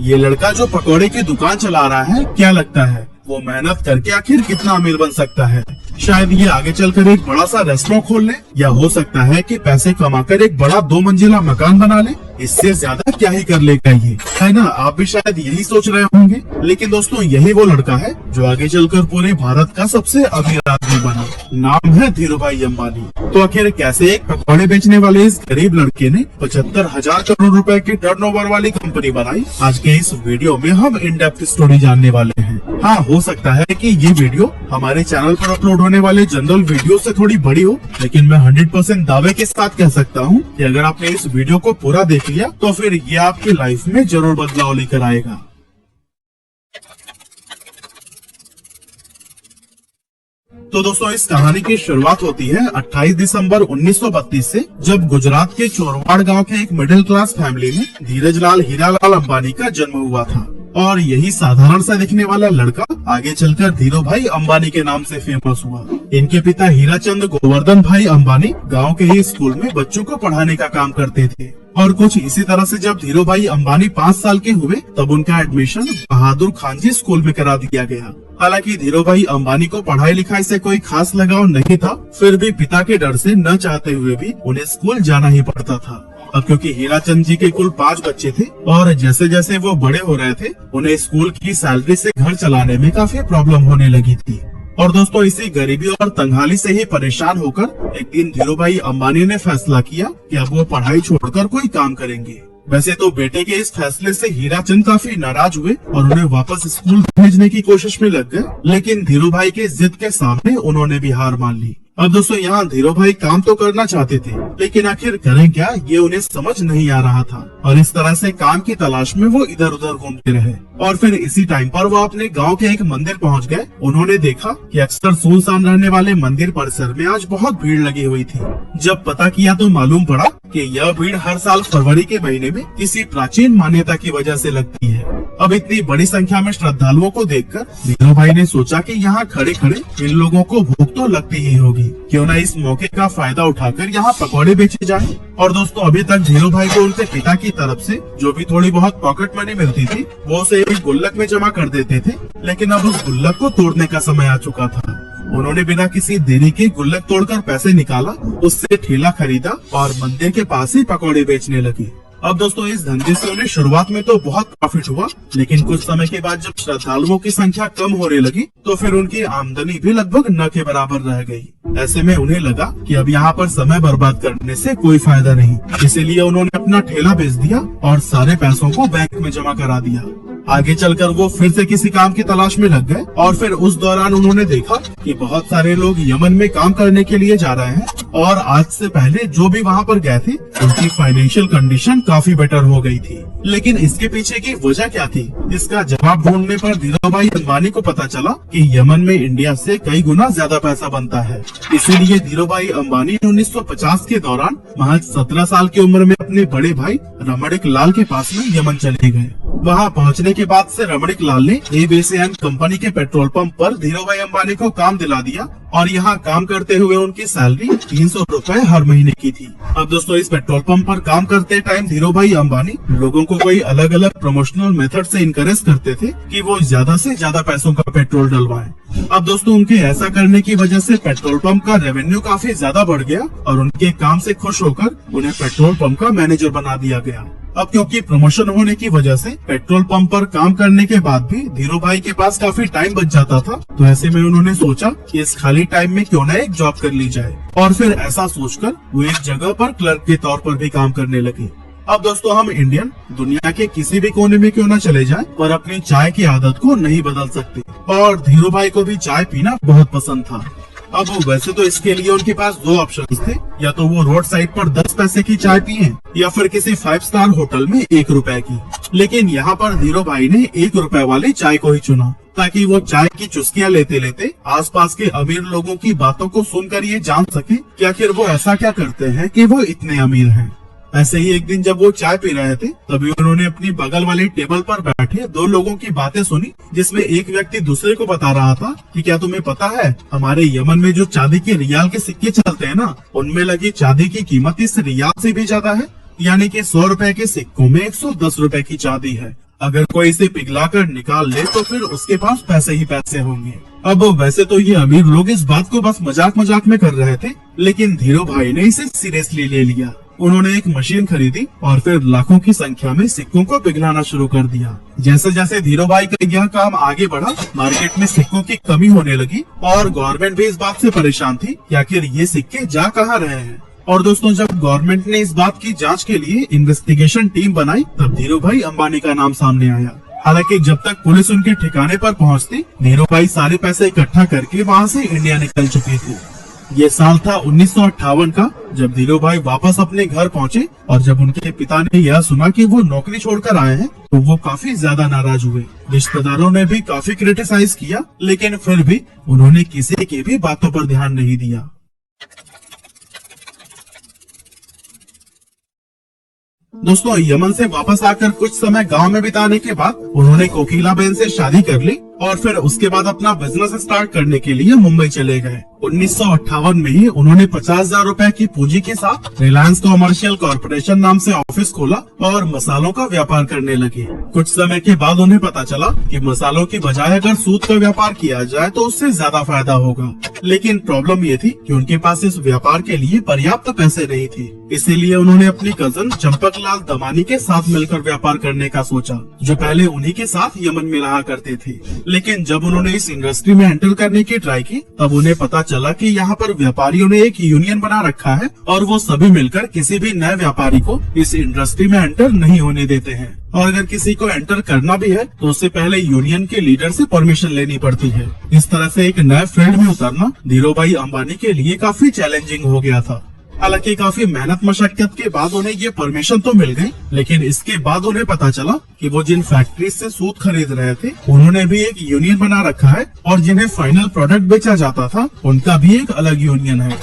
ये लड़का जो पकौड़े की दुकान चला रहा है, क्या लगता है वो मेहनत करके आखिर कितना अमीर बन सकता है? शायद ये आगे चलकर एक बड़ा सा रेस्टोरेंट खोल ले, या हो सकता है कि पैसे कमाकर एक बड़ा 2 मंजिला मकान बना ले। इससे ज्यादा क्या ही कर लेगा ये, है ना? आप भी शायद यही सोच रहे होंगे। लेकिन दोस्तों, यही वो लड़का है जो आगे चलकर पूरे भारत का सबसे अमीर आदमी बना। नाम है धीरूभाई अंबानी। तो आखिर कैसे एक पकौड़े बेचने वाले इस गरीब लड़के ने 75,000 करोड़ रुपए की टर्नओवर वाली कंपनी बनाई? आज के इस वीडियो में हम इन डेप्थ स्टोरी जानने वाले हैं। हाँ, हो सकता है कि ये वीडियो हमारे चैनल पर अपलोड होने वाले जनरल वीडियो से थोड़ी बड़ी हो, लेकिन मैं 100% दावे के साथ कह सकता हूँ कि अगर आपने इस वीडियो को पूरा देख लिया तो फिर ये आपकी लाइफ में जरूर बदलाव लेकर आएगा। तो दोस्तों, इस कहानी की शुरुआत होती है 28 दिसंबर 1932 से, जब गुजरात के चोरवाड़ गांव के एक मिडिल क्लास फैमिली में धीरजलाल हीरालाल अंबानी का जन्म हुआ था। और यही साधारण सा दिखने वाला लड़का आगे चलकर धीरूभाई अंबानी के नाम से फेमस हुआ। इनके पिता हीराचंद गोवर्धन भाई अंबानी गांव के ही स्कूल में बच्चों को पढ़ाने का काम करते थे। और कुछ इसी तरह से जब धीरूभाई अंबानी 5 साल के हुए, तब उनका एडमिशन बहादुर खानजी स्कूल में करा दिया गया। हालांकि धीरूभाई अंबानी को पढ़ाई लिखाई से कोई खास लगाव नहीं था, फिर भी पिता के डर से न चाहते हुए भी उन्हें स्कूल जाना ही पड़ता था। अब क्योंकि हीराचंद जी के कुल 5 बच्चे थे और जैसे जैसे वो बड़े हो रहे थे, उन्हें स्कूल की सैलरी से घर चलाने में काफी प्रॉब्लम होने लगी थी। और दोस्तों, इसी गरीबी और तंगहाली से ही परेशान होकर एक दिन धीरूभाई अंबानी ने फैसला किया कि अब वो पढ़ाई छोड़कर कोई काम करेंगे। वैसे तो बेटे के इस फैसले से हीराचंद काफी नाराज हुए और उन्हें वापस स्कूल भेजने की कोशिश में लग गए, लेकिन धीरूभाई के जिद के सामने उन्होंने भी हार मान ली। अब दोस्तों, यहाँ धीरूभाई काम तो करना चाहते थे, लेकिन आखिर करें क्या, ये उन्हें समझ नहीं आ रहा था। और इस तरह से काम की तलाश में वो इधर उधर घूमते रहे। और फिर इसी टाइम पर वो अपने गांव के एक मंदिर पहुंच गए। उन्होंने देखा कि अक्सर सुनसान रहने वाले मंदिर परिसर में आज बहुत भीड़ लगी हुई थी। जब पता किया तो मालूम पड़ा कि यह भीड़ हर साल फरवरी के महीने में किसी प्राचीन मान्यता की वजह से लगती है। अब इतनी बड़ी संख्या में श्रद्धालुओं को देखकर धीरूभाई ने सोचा कि यहाँ खड़े खड़े इन लोगों को भूख तो लगती ही होगी, क्यों न इस मौके का फायदा उठाकर यहाँ पकौड़े बेचे जाएं। और दोस्तों, अभी तक धीरूभाई को उनके पिता की तरफ से जो भी थोड़ी बहुत पॉकेट मनी मिलती थी, वो उसे एक गुल्लक में जमा कर देते थे। लेकिन अब उस गुल्लक को तोड़ने का समय आ चुका था। उन्होंने बिना किसी देरी के गुल्लक तोड़कर पैसे निकाला, उससे ठेला खरीदा और मंदिर के पास ही पकौड़े बेचने लगे। अब दोस्तों, इस धंधे से उन्हें शुरुआत में तो बहुत प्रॉफिट हुआ, लेकिन कुछ समय के बाद जब श्रद्धालुओं की संख्या कम होने लगी, तो फिर उनकी आमदनी भी लगभग न के बराबर रह गई। ऐसे में उन्हें लगा कि अब यहाँ पर समय बर्बाद करने से कोई फायदा नहीं, इसीलिए उन्होंने अपना ठेला बेच दिया और सारे पैसों को बैंक में जमा करा दिया। आगे चलकर वो फिर से किसी काम की तलाश में लग गए और फिर उस दौरान उन्होंने देखा कि बहुत सारे लोग यमन में काम करने के लिए जा रहे हैं और आज से पहले जो भी वहाँ पर गए थे, उनकी फाइनेंशियल कंडीशन काफी बेटर हो गई थी। लेकिन इसके पीछे की वजह क्या थी, इसका जवाब ढूंढने पर धीरूभाई अंबानी को पता चला कि यमन में इंडिया से कई गुना ज्यादा पैसा बनता है। इसीलिए धीरूभाई अंबानी 1950 के दौरान महज 17 साल की उम्र में अपने बड़े भाई रमणिक लाल के पास में यमन चले गए। वहाँ पहुँचने के बाद से रमणिक लाल ने एबीसीएन कंपनी के पेट्रोल पंप पर धीरूभाई अंबानी को काम दिला दिया और यहाँ काम करते हुए उनकी सैलरी 300 रुपए हर महीने की थी। अब दोस्तों, इस पेट्रोल पंप पर काम करते टाइम धीरूभाई अंबानी लोगों को कोई अलग अलग प्रमोशनल मेथड से इनकरेज करते थे कि वो ज्यादा से ज्यादा पैसों का पेट्रोल डलवाएं। अब दोस्तों, उनके ऐसा करने की वजह से पेट्रोल पंप का रेवेन्यू काफी ज्यादा बढ़ गया और उनके काम से खुश होकर उन्हें पेट्रोल पंप का मैनेजर बना दिया गया। अब क्योंकि प्रमोशन होने की वजह से पेट्रोल पंप पर काम करने के बाद भी धीरूभाई के पास काफी टाइम बच जाता था, तो ऐसे में उन्होंने सोचा कि इस खाली टाइम में क्यों न एक जॉब कर ली जाए। और फिर ऐसा सोचकर वो एक जगह पर क्लर्क के तौर पर भी काम करने लगे। अब दोस्तों, हम इंडियन दुनिया के किसी भी कोने में क्यों न चले जाएं, पर अपनी चाय की आदत को नहीं बदल सकते। और धीरूभाई को भी चाय पीना बहुत पसंद था। अब वैसे तो इसके लिए उनके पास 2 ऑप्शन थे, या तो वो रोड साइड पर 10 पैसे की चाय पिए या फिर किसी 5 स्टार होटल में 1 रुपए की। लेकिन यहाँ पर धीरूभाई ने 1 रुपए वाली चाय को ही चुना, ताकि वो चाय की चुस्कियां लेते लेते आसपास के अमीर लोगों की बातों को सुनकर ये जान सके कि आखिर वो ऐसा क्या करते हैं कि वो इतने अमीर हैं। ऐसे ही एक दिन जब वो चाय पी रहे थे, तभी उन्होंने अपनी बगल वाली टेबल पर बैठे 2 लोगों की बातें सुनी, जिसमें एक व्यक्ति दूसरे को बता रहा था कि क्या तुम्हें पता है, हमारे यमन में जो चांदी के रियाल के सिक्के चलते हैं ना, उनमें लगी चांदी की कीमत इस रियाल से भी ज्यादा है। यानी कि 100 रुपए के सिक्कों में 110 रुपए की चांदी है। अगर कोई इसे पिघलाकर निकाल ले तो फिर उसके पास पैसे ही पैसे होंगे। अब वैसे तो ये अमीर लोग इस बात को बस मजाक मजाक में कर रहे थे, लेकिन धीरू भाई ने इसे सीरियसली ले लिया। उन्होंने एक मशीन खरीदी और फिर लाखों की संख्या में सिक्कों को पिघलाना शुरू कर दिया। जैसे जैसे धीरू भाई का यह काम आगे बढ़ा, मार्केट में सिक्कों की कमी होने लगी और गवर्नमेंट भी इस बात से परेशान थी कि आखिर ये सिक्के जा कहाँ रहे हैं। और दोस्तों, जब गवर्नमेंट ने इस बात की जांच के लिए इन्वेस्टिगेशन टीम बनाई, तब धीरू भाई अंबानी का नाम सामने आया। हालांकि जब तक पुलिस उनके ठिकाने पर पहुंचती, धीरू भाई सारे पैसे इकट्ठा करके वहां से इंडिया निकल चुकी थी। ये साल था 1958 का, जब धीरू भाई वापस अपने घर पहुंचे और जब उनके पिता ने यह सुना कि वो नौकरी छोड़कर आए हैं, तो वो काफी ज्यादा नाराज हुए। रिश्तेदारों ने भी काफी क्रिटिसाइज किया, लेकिन फिर भी उन्होंने किसी की भी बातों पर ध्यान नहीं दिया। दोस्तों, यमन से वापस आकर कुछ समय गांव में बिताने के बाद उन्होंने कोकिला बहन से शादी कर ली और फिर उसके बाद अपना बिजनेस स्टार्ट करने के लिए मुंबई चले गए। 1958 में ही उन्होंने 50,000 रुपए की पूंजी के साथ रिलायंस कॉमर्शियल कॉर्पोरेशन नाम से ऑफिस खोला और मसालों का व्यापार करने लगे। कुछ समय के बाद उन्हें पता चला कि मसालों की बजाय अगर सूत का व्यापार किया जाए तो उससे ज्यादा फायदा होगा, लेकिन प्रॉब्लम ये थी कि उनके पास इस व्यापार के लिए पर्याप्त पैसे नहीं थे। इसीलिए उन्होंने अपनी कजन चंपकलाल दमानी के साथ मिलकर व्यापार करने का सोचा, जो पहले उन्हीं के साथ यमन में रहा करते थे। लेकिन जब उन्होंने इस इंडस्ट्री में एंटर करने की ट्राई की, तब उन्हें पता चला कि यहाँ पर व्यापारियों ने एक यूनियन बना रखा है और वो सभी मिलकर किसी भी नए व्यापारी को इस इंडस्ट्री में एंटर नहीं होने देते हैं। और अगर किसी को एंटर करना भी है तो उससे पहले यूनियन के लीडर से परमिशन लेनी पड़ती है। इस तरह से एक नए फील्ड में उतरना धीरू भाई अंबानी के लिए काफी चैलेंजिंग हो गया था। हालांकि काफी मेहनत मशक्कत के बाद उन्हें ये परमिशन तो मिल गई, लेकिन इसके बाद उन्हें पता चला कि वो जिन फैक्ट्री से सूत खरीद रहे थे, उन्होंने भी एक यूनियन बना रखा है और जिन्हें फाइनल प्रोडक्ट बेचा जाता था, उनका भी एक अलग यूनियन है।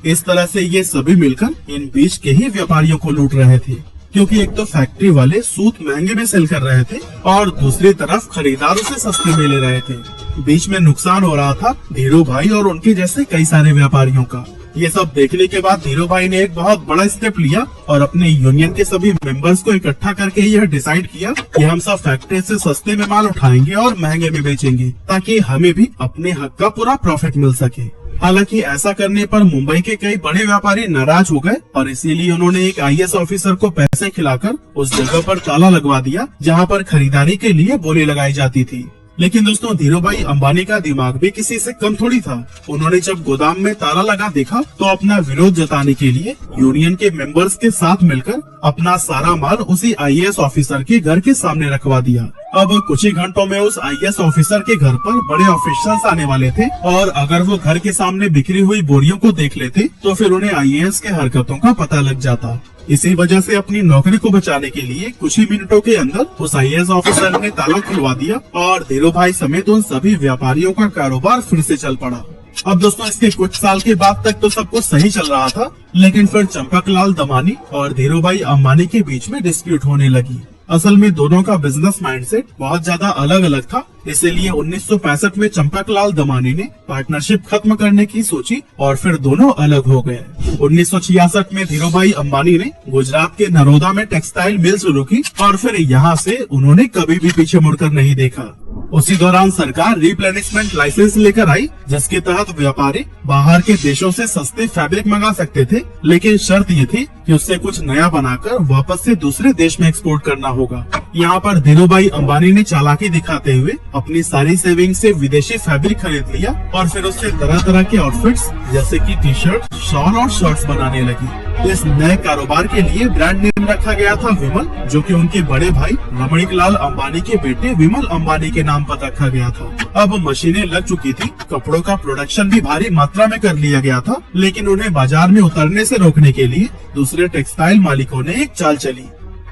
इस तरह से ये सभी मिलकर इन बीच के ही व्यापारियों को लूट रहे थे, क्योंकि एक तो फैक्ट्री वाले सूत महंगे में सेल कर रहे थे और दूसरी तरफ खरीदार उसे सस्ते में ले रहे थे। बीच में नुकसान हो रहा था धीरू भाई और उनके जैसे कई सारे व्यापारियों का। ये सब देखने के बाद धीरू भाई ने एक बहुत बड़ा स्टेप लिया और अपने यूनियन के सभी मेंबर्स को इकट्ठा करके यह डिसाइड किया कि हम सब फैक्ट्री से सस्ते में माल उठाएंगे और महंगे में बेचेंगे, ताकि हमें भी अपने हक का पूरा प्रॉफिट मिल सके। हालांकि ऐसा करने पर मुंबई के कई बड़े व्यापारी नाराज हो गए और इसीलिए उन्होंने एक IAS ऑफिसर को पैसे खिलाकर उस जगह पर ताला लगवा दिया जहां पर खरीदारी के लिए बोली लगाई जाती थी। लेकिन दोस्तों, धीरू भाई अंबानी का दिमाग भी किसी से कम थोड़ी था। उन्होंने जब गोदाम में ताला लगा देखा तो अपना विरोध जताने के लिए यूनियन के मेंबर्स के साथ मिलकर अपना सारा माल उसी IAS ऑफिसर के घर के सामने रखवा दिया। अब कुछ ही घंटों में उस IAS ऑफिसर के घर पर बड़े ऑफिसर्स आने वाले थे और अगर वो घर के सामने बिखरी हुई बोरियों को देख लेते तो फिर उन्हें IAS के हरकतों का पता लग जाता। इसी वजह से अपनी नौकरी को बचाने के लिए कुछ ही मिनटों के अंदर उस IAS ऑफिसर ने ताला खुलवा दिया और धीरू भाई समेत उन सभी व्यापारियों का कारोबार फिर से चल पड़ा। अब दोस्तों, इसके कुछ साल के बाद तक तो सब कुछ सही चल रहा था, लेकिन फिर चंपकलाल दमानी और धीरू भाई अंबानी के बीच में डिस्प्यूट होने लगी। असल में दोनों का बिजनेस माइंडसेट बहुत ज्यादा अलग अलग था, इसीलिए 1965 में चंपकलाल दमानी ने पार्टनरशिप खत्म करने की सोची और फिर दोनों अलग हो गए। 1966 में धीरू भाई अंबानी ने गुजरात के नरोदा में टेक्सटाइल मिल शुरू की और फिर यहाँ से उन्होंने कभी भी पीछे मुड़कर नहीं देखा। उसी दौरान सरकार रिप्लेनिशमेंट लाइसेंस लेकर आई, जिसके तहत व्यापारी बाहर के देशों से सस्ते फैब्रिक मंगा सकते थे, लेकिन शर्त ये थी कि उससे कुछ नया बनाकर वापस से दूसरे देश में एक्सपोर्ट करना होगा। यहाँ पर धीरू भाई अंबानी ने चालाकी दिखाते हुए अपनी सारी सेविंग से विदेशी फैब्रिक खरीद लिया और फिर उससे तरह तरह के आउटफिट्स जैसे कि टी-शर्ट, शॉल और शर्ट्स बनाने लगी। इस नए कारोबार के लिए ब्रांड नेम रखा गया था विमल, जो कि उनके बड़े भाई रमणीक लाल अंबानी के बेटे विमल अंबानी के नाम पर रखा गया था। अब मशीनें लग चुकी थी, कपड़ों का प्रोडक्शन भी भारी मात्रा में कर लिया गया था, लेकिन उन्हें बाजार में उतरने से रोकने के लिए दूसरे टेक्सटाइल मालिकों ने एक चाल चली।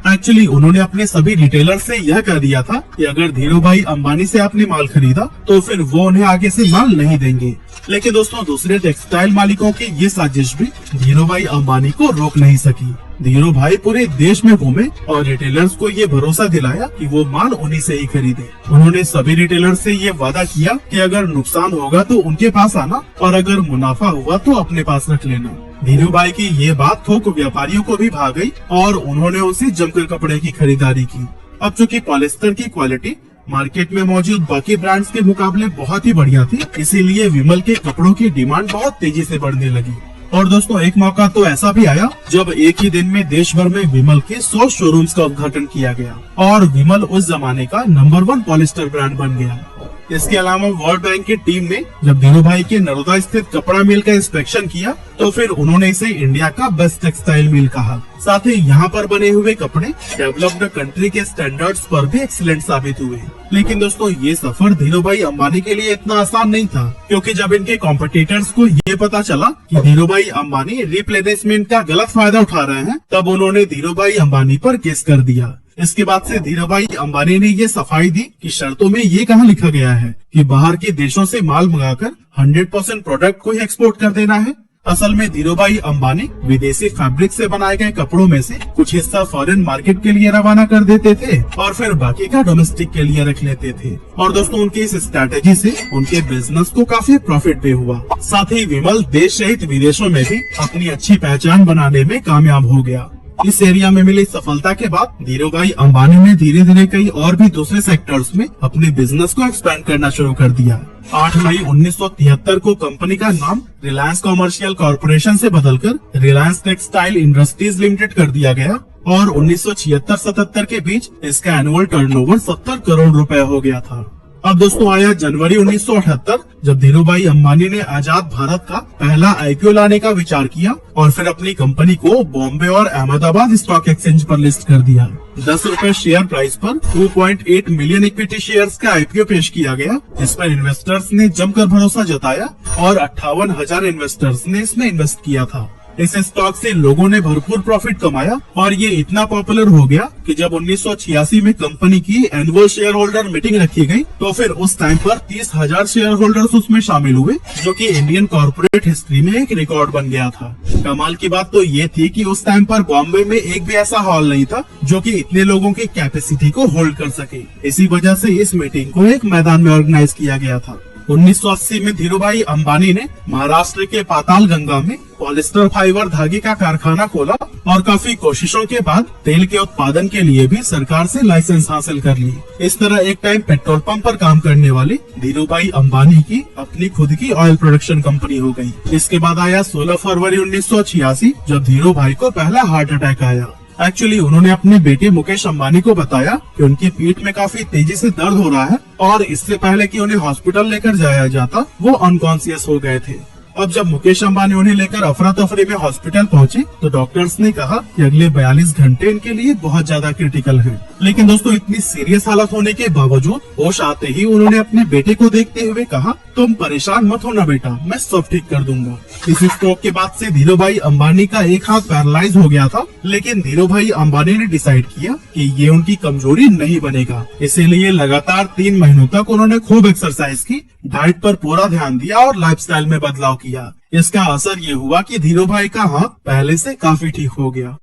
एक्चुअली उन्होंने अपने सभी रिटेलर से यह कह दिया था कि अगर धीरू भाई अंबानी से आपने माल खरीदा तो फिर वो उन्हें आगे से माल नहीं देंगे। लेकिन दोस्तों, दूसरे टेक्सटाइल मालिकों की ये साजिश भी धीरू भाई अंबानी को रोक नहीं सकी। धीरू भाई पूरे देश में घूमे और रिटेलर्स को ये भरोसा दिलाया कि वो माल उन्हीं से ही खरीदे। उन्होंने सभी रिटेलर्स से ये वादा किया कि अगर नुकसान होगा तो उनके पास आना और अगर मुनाफा हुआ तो अपने पास रख लेना। धीरू भाई की ये बात थोक व्यापारियों को भी भा गई और उन्होंने उनसे जमकर कपड़े की खरीदारी की। अब चूंकि पॉलिस्टर की क्वालिटी मार्केट में मौजूद बाकी ब्रांड्स के मुकाबले बहुत ही बढ़िया थी, इसीलिए विमल के कपड़ों की डिमांड बहुत तेजी से बढ़ने लगी। और दोस्तों एक मौका तो ऐसा भी आया जब एक ही दिन में देश भर में विमल के 100 शोरूम्स का उद्घाटन किया गया और विमल उस जमाने का नंबर 1 पॉलिस्टर ब्रांड बन गया। इसके अलावा वर्ल्ड बैंक की टीम ने जब धीरू भाई के नरोदा स्थित कपड़ा मिल का इंस्पेक्शन किया तो फिर उन्होंने इसे इंडिया का बेस्ट टेक्सटाइल मिल कहा। साथ ही यहाँ पर बने हुए कपड़े डेवलप्ड कंट्री के स्टैंडर्ड्स पर भी एक्सीलेंट साबित हुए। लेकिन दोस्तों ये सफर धीरू भाई अंबानी के लिए इतना आसान नहीं था, क्योंकि जब इनके कॉम्पिटिटर्स को ये पता चला कि धीरू भाई अंबानी रिप्लेनिशमेंट का गलत फायदा उठा रहे हैं, तब उन्होंने धीरू भाई अंबानी पर केस कर दिया। इसके बाद से धीरू भाई अंबानी ने ये सफाई दी कि शर्तों में ये कहाँ लिखा गया है कि बाहर के देशों से माल मंगाकर 100% प्रोडक्ट को ही एक्सपोर्ट कर देना है। असल में धीरू भाई अंबानी विदेशी फैब्रिक से बनाए गए कपड़ों में से कुछ हिस्सा फॉरेन मार्केट के लिए रवाना कर देते थे और फिर बाकी का डोमेस्टिक के लिए रख लेते थे। और दोस्तों उनकी इस स्ट्रैटेजी से उनके बिजनेस को काफी प्रॉफिट भी हुआ। साथ ही विमल देश सहित विदेशों में भी अपनी अच्छी पहचान बनाने में कामयाब हो गया। इस एरिया में मिली सफलता के बाद धीरू भाई अंबानी ने धीरे धीरे कई और भी दूसरे सेक्टर्स में अपने बिजनेस को एक्सपेंड करना शुरू कर दिया। 8 मई 1973 को कंपनी का नाम रिलायंस कॉमर्शियल कॉर्पोरेशन से बदलकर रिलायंस टेक्सटाइल इंडस्ट्रीज लिमिटेड कर दिया गया और 1976-77 के बीच इसका एनुअल टर्नओवर 70 करोड़ रुपए हो गया था। अब दोस्तों आया जनवरी 1978, जब धीरू भाई अंबानी ने आजाद भारत का पहला आईपीओ लाने का विचार किया और फिर अपनी कंपनी को बॉम्बे और अहमदाबाद स्टॉक एक्सचेंज पर लिस्ट कर दिया। 10 रुपए शेयर प्राइस पर 2.8 मिलियन इक्विटी शेयर्स का आईपीओ पेश किया गया, जिस पर इन्वेस्टर्स ने जमकर भरोसा जताया और 58,000 इन्वेस्टर्स ने इसमें इन्वेस्ट किया था। इस स्टॉक से लोगों ने भरपूर प्रॉफिट कमाया और ये इतना पॉपुलर हो गया कि जब 1986 में कंपनी की एनुअल शेयर होल्डर मीटिंग रखी गई तो फिर उस टाइम पर 30,000 शेयर होल्डर्स उसमें शामिल हुए, जो कि इंडियन कॉर्पोरेट हिस्ट्री में एक रिकॉर्ड बन गया था। कमाल की बात तो ये थी कि उस टाइम पर बॉम्बे में एक भी ऐसा हॉल नहीं था जो कि इतने लोगों की कैपेसिटी को होल्ड कर सके। इसी वजह से इस मीटिंग को एक मैदान में ऑर्गेनाइज किया गया था। 1980 में धीरू भाई अंबानी ने महाराष्ट्र के पाताल गंगा में पॉलिस्टर फाइबर धागे का कारखाना खोला और काफी कोशिशों के बाद तेल के उत्पादन के लिए भी सरकार से लाइसेंस हासिल कर ली। इस तरह एक टाइम पेट्रोल पंप पर काम करने वाले धीरू भाई अंबानी की अपनी खुद की ऑयल प्रोडक्शन कंपनी हो गई। इसके बाद आया 16 फरवरी 1986, जब धीरू भाई को पहला हार्ट अटैक आया। एक्चुअली उन्होंने अपने बेटे मुकेश अंबानी को बताया कि उनकी पीठ में काफी तेजी से दर्द हो रहा है और इससे पहले कि उन्हें हॉस्पिटल लेकर जाया जाता वो अनकॉन्शियस हो गए थे। अब जब मुकेश अंबानी उन्हें लेकर अफरा तफरी में हॉस्पिटल पहुंचे तो डॉक्टर्स ने कहा कि अगले 42 घंटे इनके लिए बहुत ज्यादा क्रिटिकल हैं। लेकिन दोस्तों इतनी सीरियस हालत होने के बावजूद होश आते ही उन्होंने अपने बेटे को देखते हुए कहा, तुम परेशान मत होना बेटा, मैं सब ठीक कर दूंगा। इस स्ट्रोक के बाद से धीरू भाई अंबानी का एक हाथ पैरालाइज हो गया था, लेकिन धीरू भाई अंबानी ने डिसाइड किया कि ये उनकी कमजोरी नहीं बनेगा। इसीलिए लगातार 3 महीनों तक उन्होंने खूब एक्सरसाइज की, डाइट पर पूरा ध्यान दिया और लाइफस्टाइल में बदलाव किया। इसका असर ये हुआ कि धीरू भाई का हाथ पहले से काफी ठीक हो गया।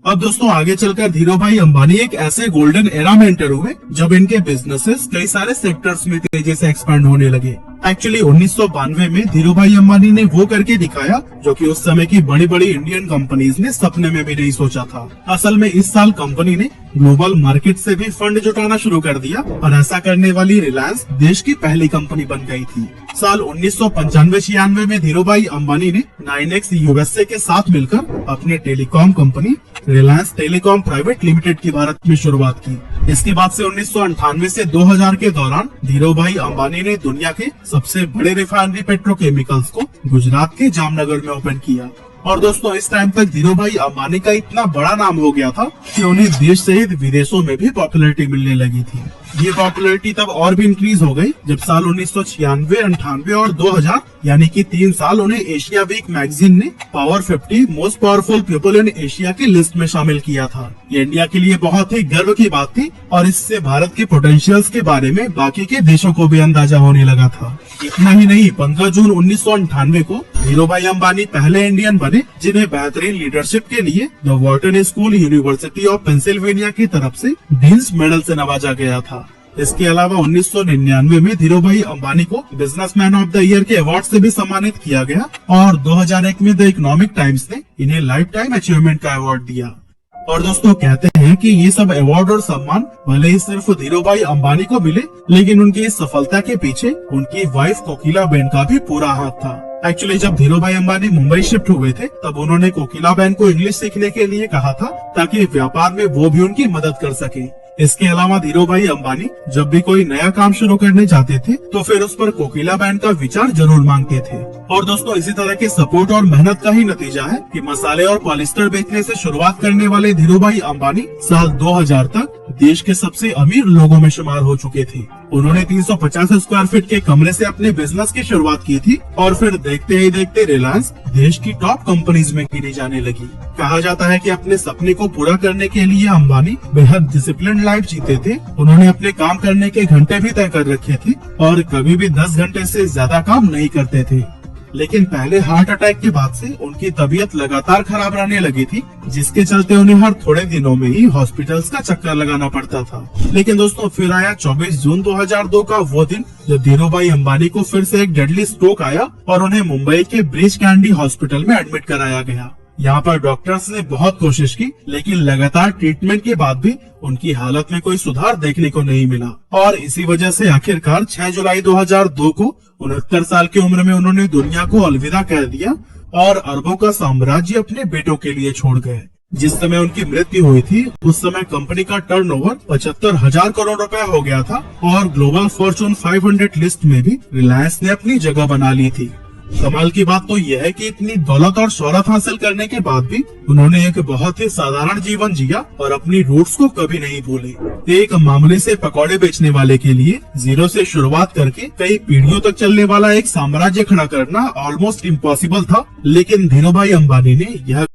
अब दोस्तों आगे चलकर धीरू भाई अंबानी एक ऐसे गोल्डन एरा में एंटर हुए जब इनके बिजनेसेस कई सारे सेक्टर्स में तेजी से एक्सपेंड होने लगे। एक्चुअली 1992 में धीरू भाई अंबानी ने वो करके दिखाया जो कि उस समय की बड़ी बड़ी इंडियन कंपनीज ने सपने में भी नहीं सोचा था। असल में इस साल कंपनी ने ग्लोबल मार्केट से भी फंड जुटाना शुरू कर दिया और ऐसा करने वाली रिलायंस देश की पहली कंपनी बन गई थी। साल 1995-96 में धीरू भाई अंबानी ने 9X यूएसए के साथ मिलकर अपनी telecom company Reliance telecom private limited की भारत में शुरुआत की। इसके बाद से 1998 से 2000 के दौरान धीरू भाई अंबानी ने दुनिया के सबसे बड़े रिफाइनरी पेट्रोकेमिकल्स को गुजरात के जामनगर में ओपन किया। और दोस्तों इस टाइम तक धीरू भाई अंबानी का इतना बड़ा नाम हो गया था कि उन्हें देश सहित विदेशों में भी पॉपुलैरिटी मिलने लगी थी। ये पॉपुलैरिटी तब और भी इंक्रीज हो गई जब साल 1996, 98 और 2000 यानी कि 3 साल उन्हें एशिया वीक मैगजीन ने power 50 most powerful people in Asia की लिस्ट में शामिल किया था। ये इंडिया के लिए बहुत ही गर्व की बात थी और इससे भारत के पोटेंशियल्स के बारे में बाकी के देशों को भी अंदाजा होने लगा था। इतना ही नहीं, 15 जून 1998 को धीरू भाई अंबानी पहले इंडियन बने जिन्हें बेहतरीन लीडरशिप के लिए the Wharton school university of Pennsylvania की तरफ से डीन्स मेडल से नवाजा गया था। इसके अलावा 1999 में धीरूभाई अंबानी को बिजनेसमैन ऑफ द ईयर के अवार्ड से भी सम्मानित किया गया और 2001 में द इकोनॉमिक टाइम्स ने इन्हें लाइफ टाइम अचीवमेंट का अवार्ड दिया। और दोस्तों कहते हैं कि ये सब अवार्ड और सम्मान भले ही सिर्फ धीरूभाई अंबानी को मिले, लेकिन उनकी इस सफलता के पीछे उनकी वाइफ कोकिलाबेन का भी पूरा हाथ था। एक्चुअली जब धीरूभाई अंबानी मुंबई शिफ्ट हुए थे तब उन्होंने कोकिलाबेन को इंग्लिश सीखने के लिए कहा था ताकि व्यापार में वो भी उनकी मदद कर सके। इसके अलावा धीरूभाई अंबानी जब भी कोई नया काम शुरू करने जाते थे तो फिर उस पर कोकिलाबेन का विचार जरूर मांगते थे। और दोस्तों इसी तरह के सपोर्ट और मेहनत का ही नतीजा है कि मसाले और पॉलिस्टर बेचने से शुरुआत करने वाले धीरूभाई अंबानी साल 2000 तक देश के सबसे अमीर लोगों में शुमार हो चुके थे। उन्होंने 350 स्क्वायर फीट के कमरे से अपने बिजनेस की शुरुआत की थी और फिर देखते ही देखते रिलायंस देश की टॉप कंपनीज में गिनी जाने लगी। कहा जाता है कि अपने सपने को पूरा करने के लिए अंबानी बेहद डिसिप्लिन लाइफ जीते थे। उन्होंने अपने काम करने के घंटे भी तय कर रखे थे और कभी भी 10 घंटे से ज्यादा काम नहीं करते थे। लेकिन पहले हार्ट अटैक के बाद से उनकी तबीयत लगातार खराब रहने लगी थी, जिसके चलते उन्हें हर थोड़े दिनों में ही हॉस्पिटल्स का चक्कर लगाना पड़ता था। लेकिन दोस्तों फिर आया 24 जून 2002 का वो दिन जब धीरूभाई अंबानी को फिर से एक डेडली स्ट्रोक आया और उन्हें मुंबई के ब्रीच कैंडी हॉस्पिटल में एडमिट कराया गया। यहाँ पर डॉक्टर्स ने बहुत कोशिश की, लेकिन लगातार ट्रीटमेंट के बाद भी उनकी हालत में कोई सुधार देखने को नहीं मिला और इसी वजह से आखिरकार 6 जुलाई 2002 को 69 साल की उम्र में उन्होंने दुनिया को अलविदा कह दिया और अरबों का साम्राज्य अपने बेटों के लिए छोड़ गए। जिस समय उनकी मृत्यु हुई थी उस समय कंपनी का टर्नओवर 75,000 करोड़ रुपए हो गया था और ग्लोबल फॉर्चून 500 लिस्ट में भी रिलायंस ने अपनी जगह बना ली थी। कमाल की बात तो यह है कि इतनी दौलत और शोहरत हासिल करने के बाद भी उन्होंने एक बहुत ही साधारण जीवन जिया और अपनी रूट्स को कभी नहीं भूले। एक मामूली से पकौड़े बेचने वाले के लिए जीरो से शुरुआत करके कई पीढ़ियों तक चलने वाला एक साम्राज्य खड़ा करना ऑलमोस्ट इम्पॉसिबल था, लेकिन धीरूभाई अंबानी ने यह